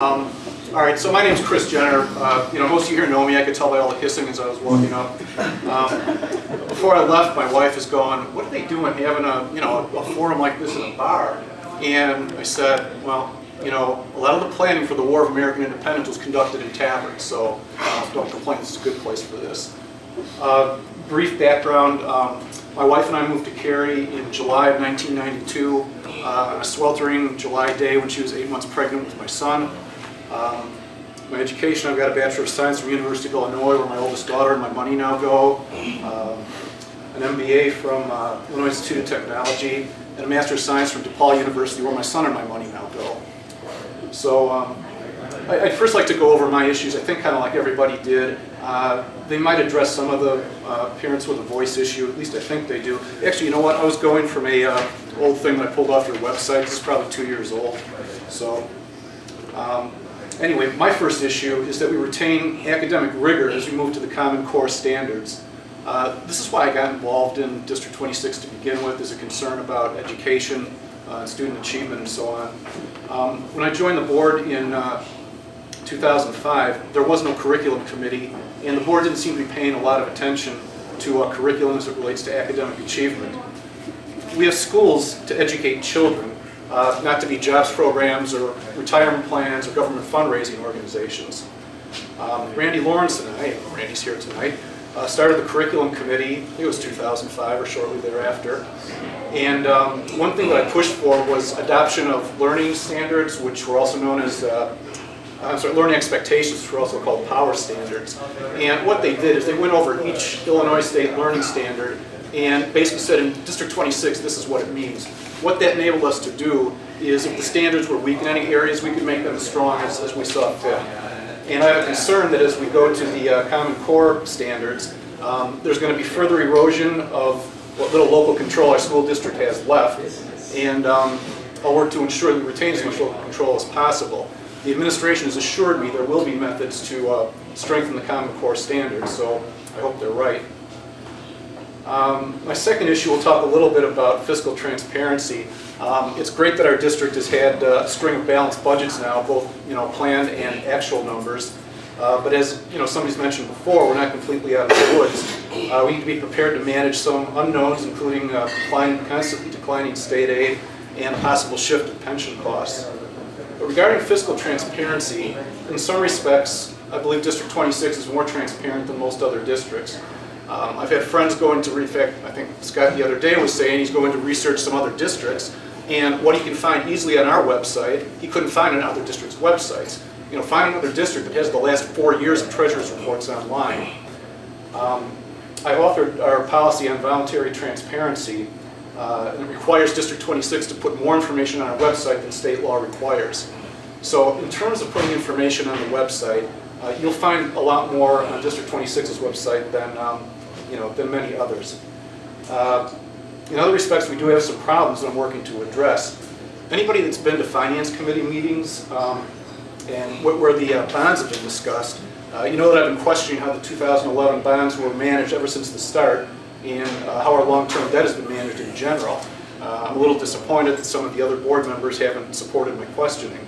All right, so my name's Chris Jenner. Most of you here know me. I could tell by all the hissing as I was walking up. Before I left, my wife is going, "What are they doing having a forum like this in a bar?" And I said, "Well, a lot of the planning for the War of American Independence was conducted in taverns, so don't complain. This is a good place for this." Brief background: my wife and I moved to Cary in July of 1992 on a sweltering July day when she was 8 months pregnant with my son. My education: I've got a Bachelor of Science from the University of Illinois, where my oldest daughter and my money now go, an MBA from Illinois Institute of Technology, and a Master of Science from DePaul University, where my son and my money now go. So I'd first like to go over my issues. I think kind of like everybody did. They might address some of the parents with a voice issue, at least I think they do. Actually, you know what? I was going from a old thing that I pulled off your website. This is probably 2 years old. So anyway, my first issue is that we retain academic rigor as we move to the Common Core standards. This is why I got involved in District 26 to begin with, as a concern about education, student achievement, and so on. When I joined the board in 2005, there was no curriculum committee, and the board didn't seem to be paying a lot of attention to curriculum as it relates to academic achievement. We have schools to educate children, not to be jobs programs or retirement plans or government fundraising organizations. Randy Lawrence and I, Randy's here tonight, started the curriculum committee. I think it was 2005 or shortly thereafter. And one thing that I pushed for was adoption of learning standards, which were also known as learning expectations, which were also called power standards. And what they did is they went over each Illinois state learning standard and basically said, in District 26, this is what it means. What that enabled us to do is, if the standards were weak in any areas, we could make them as strong as we saw fit. And I have a concern that as we go to the Common Core standards, there's going to be further erosion of what little local control our school district has left. And I'll work to ensure that we retain as much local control as possible. The administration has assured me there will be methods to strengthen the Common Core standards, so I hope they're right. My second issue, we'll talk a little bit about fiscal transparency. It's great that our district has had a string of balanced budgets now, both planned and actual numbers. But as somebody's mentioned before, we're not completely out of the woods. We need to be prepared to manage some unknowns, including constantly declining state aid and a possible shift of pension costs. But regarding fiscal transparency, in some respects, I believe District 26 is more transparent than most other districts. I've had friends go into, in fact, I think Scott the other day was saying he's going to research some other districts, and what he can find easily on our website, he couldn't find on other districts' websites. Find another district that has the last 4 years of treasurer's reports online. I've authored our policy on voluntary transparency, and it requires District 26 to put more information on our website than state law requires. So in terms of putting information on the website, you'll find a lot more on District 26's website than many others. In other respects, we do have some problems that I'm working to address. Anybody that's been to Finance Committee meetings and where the bonds have been discussed, you know that I've been questioning how the 2011 bonds were managed ever since the start, and how our long-term debt has been managed in general. I'm a little disappointed that some of the other board members haven't supported my questioning.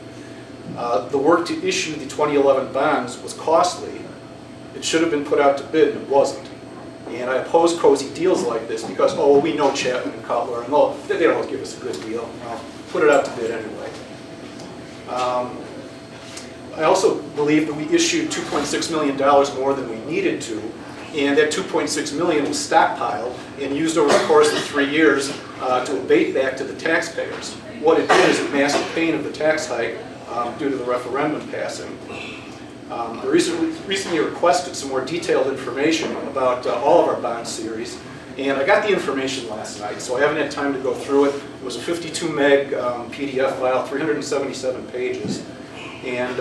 The work to issue the 2011 bonds was costly. It should have been put out to bid, and it wasn't. And I oppose cozy deals like this because, we know Chapman and Cutler, and they don't give us a good deal. Well, put it out to bid anyway. I also believe that we issued $2.6 million more than we needed to, and that $2.6 million was stockpiled and used over the course of 3 years to abate back to the taxpayers. What it did is it masked the pain of the tax hike due to the referendum passing. I recently requested some more detailed information about all of our bond series, and I got the information last night, so I haven't had time to go through it. It was a 52 meg PDF file, 377 pages, and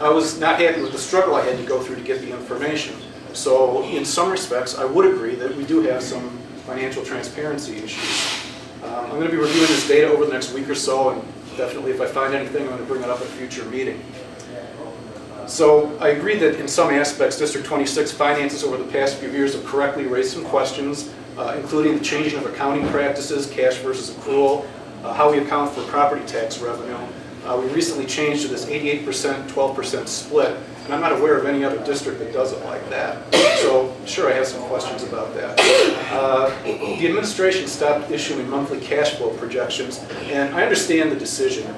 I was not happy with the struggle I had to go through to get the information. So in some respects, I would agree that we do have some financial transparency issues. I'm going to be reviewing this data over the next week or so, and definitely if I find anything, I'm going to bring it up at a future meeting. So I agree that in some aspects, District 26 finances over the past few years have correctly raised some questions, including the changing of accounting practices, cash versus accrual, how we account for property tax revenue, We recently changed to this 88%, 12% split, and I'm not aware of any other district that does it like that. So, sure, I have some questions about that. The administration stopped issuing monthly cash flow projections, and I understand the decision.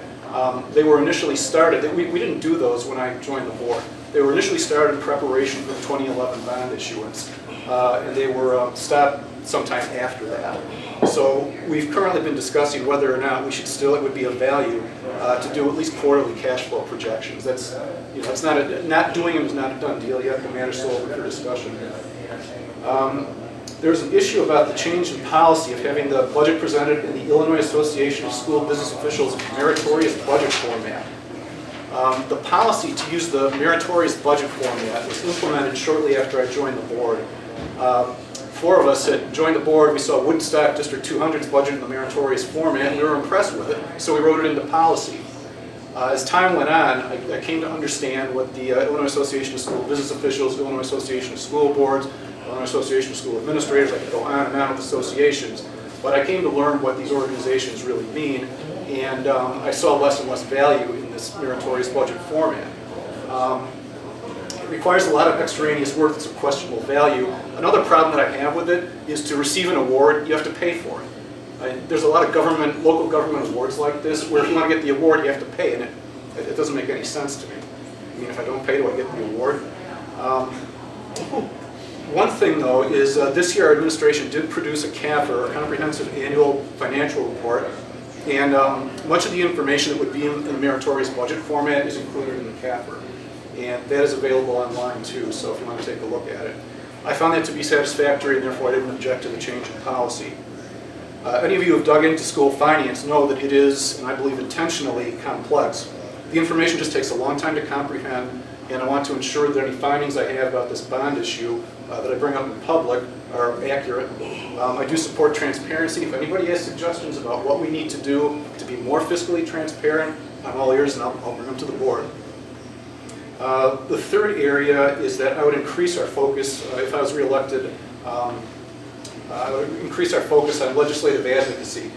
They were initially started, we didn't do those when I joined the board. They were initially started in preparation for the 2011 bond issuance, and they were stopped sometime after that. So we've currently been discussing whether or not we should still, it would be of value to do at least quarterly cash flow projections. That's, you know, it's not doing them is not a done deal yet. The matter's still open for discussion. There's an issue about the change in policy of having the budget presented in the Illinois Association of School Business Officials meritorious budget format. The policy to use the meritorious budget format was implemented shortly after I joined the board. Four of us had joined the board. We saw Woodstock District 200's budget in the meritorious format, and we were impressed with it, so we wrote it into policy. As time went on, I came to understand what the Illinois Association of School Business Officials, Illinois Association of School Boards, Illinois Association of School Administrators, I could go on and on with associations, but I came to learn what these organizations really mean, and I saw less and less value in this meritorious budget format. It requires a lot of extraneous work that's of questionable value. Another problem that I have with it is to receive an award, you have to pay for it. There's a lot of government, local government awards like this where if you want to get the award, you have to pay, and it doesn't make any sense to me. I mean, if I don't pay, do I get the award? One thing, though, is this year our administration did produce a CAFR, a Comprehensive Annual Financial Report, and much of the information that would be in the meritorious budget format is included in the CAFR. And that is available online too, so if you want to take a look at it. I found that to be satisfactory, and therefore I didn't object to the change in policy. Any of you who have dug into school finance know that it is, and I believe intentionally, complex. The information just takes a long time to comprehend, and I want to ensure that any findings I have about this bond issue that I bring up in public are accurate. I do support transparency. If anybody has suggestions about what we need to do to be more fiscally transparent, I'm all ears, and I'll bring them to the board. The third area is that I would increase our focus, if I was reelected, I would increase our focus on legislative advocacy.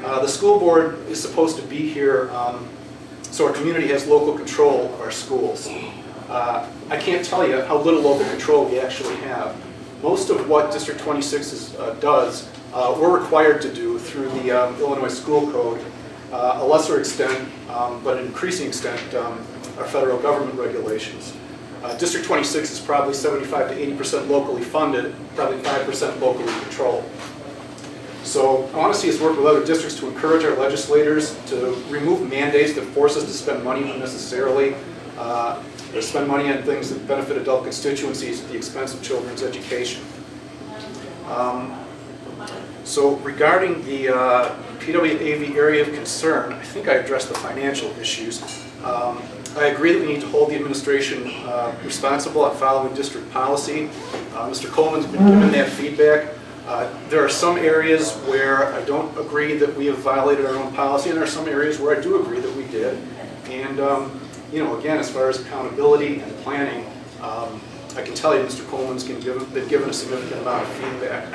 The school board is supposed to be here so our community has local control of our schools. I can't tell you how little local control we actually have. Most of what District 26 does, we're required to do through the Illinois School Code, a lesser extent, but an increasing extent, our federal government regulations. District 26 is probably 75 to 80% locally funded, probably 5% locally controlled. So I want to see us work with other districts to encourage our legislators to remove mandates that force us to spend money unnecessarily, or spend money on things that benefit adult constituencies at the expense of children's education. So regarding the PWAV area of concern, I think I addressed the financial issues. I agree that we need to hold the administration responsible on following district policy. Mr. Coleman's been given that feedback. There are some areas where I don't agree that we have violated our own policy, and there are some areas where I do agree that we did. And you know, again, as far as accountability and planning, I can tell you Mr. Coleman's been given a significant amount of feedback.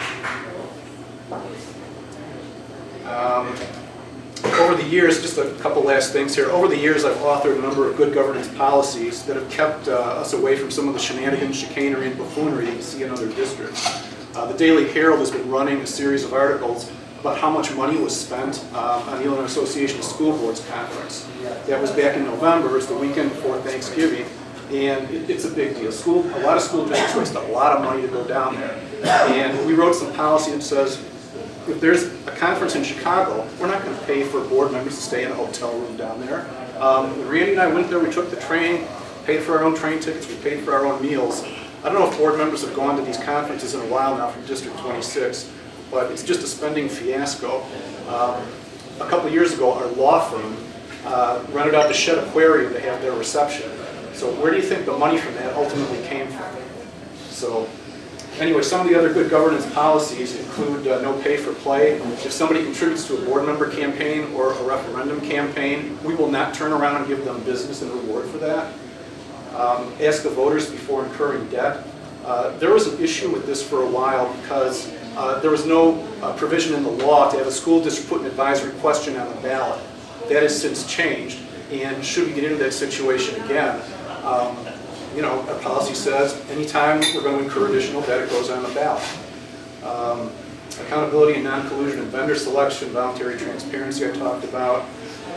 Over the years, just a couple last things here, over the years I've authored a number of good governance policies that have kept us away from some of the shenanigans, chicanery, and buffoonery that you see in other districts. The Daily Herald has been running a series of articles about how much money was spent on the Illinois Association of School Boards conference. That was back in November, it's the weekend before Thanksgiving, and it's a big deal. A lot of school districts waste a lot of money to go down there. And we wrote some policy that says, if there's a conference in Chicago, we're not going to pay for board members to stay in a hotel room down there. When Randy and I went there, we took the train, paid for our own train tickets, we paid for our own meals. I don't know if board members have gone to these conferences in a while now from District 26, but it's just a spending fiasco. A couple of years ago, our law firm rented out the Shed Aquarium to have their reception. So where do you think the money from that ultimately came from? So anyway, some of the other good governance policies include no pay for play. If somebody contributes to a board member campaign or a referendum campaign, we will not turn around and give them business and reward for that. Ask the voters before incurring debt. There was an issue with this for a while because there was no provision in the law to have a school district put an advisory question on the ballot. That has since changed. And should we get into that situation again, you know, our policy says anytime we're going to incur additional debt, it goes on the ballot. Accountability and non-collusion and vendor selection, voluntary transparency I talked about.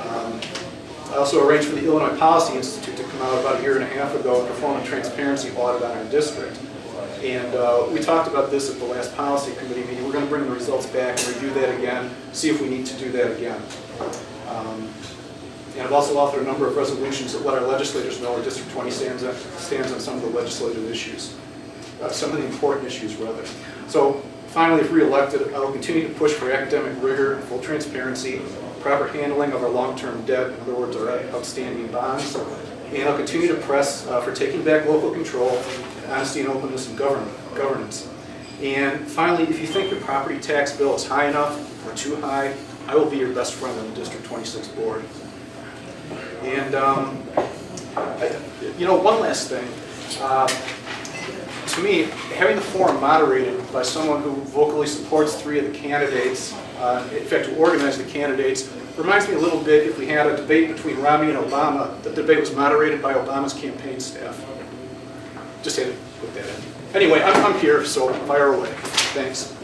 I also arranged for the Illinois Policy Institute to come out about a year and a half ago and perform a transparency audit on our district. And we talked about this at the last policy committee meeting. We're going to bring the results back and review that again, see if we need to do that again. And I've also authored a number of resolutions that let our legislators know where District 20 stands on some of the legislative issues, some of the important issues rather. So finally, if re-elected, I will continue to push for academic rigor, full transparency, proper handling of our long-term debt, in other words, our outstanding bonds, and I'll continue to press for taking back local control, honesty and openness in governance. And finally, if you think your property tax bill is high enough or too high, I will be your best friend on the District 26 board. And, you know, one last thing. To me, having the forum moderated by someone who vocally supports 3 of the candidates, in fact, who organized the candidates, reminds me a little bit if we had a debate between Romney and Obama. The debate was moderated by Obama's campaign staff. Just had to put that in. Anyway, I'm here, so fire away. Thanks.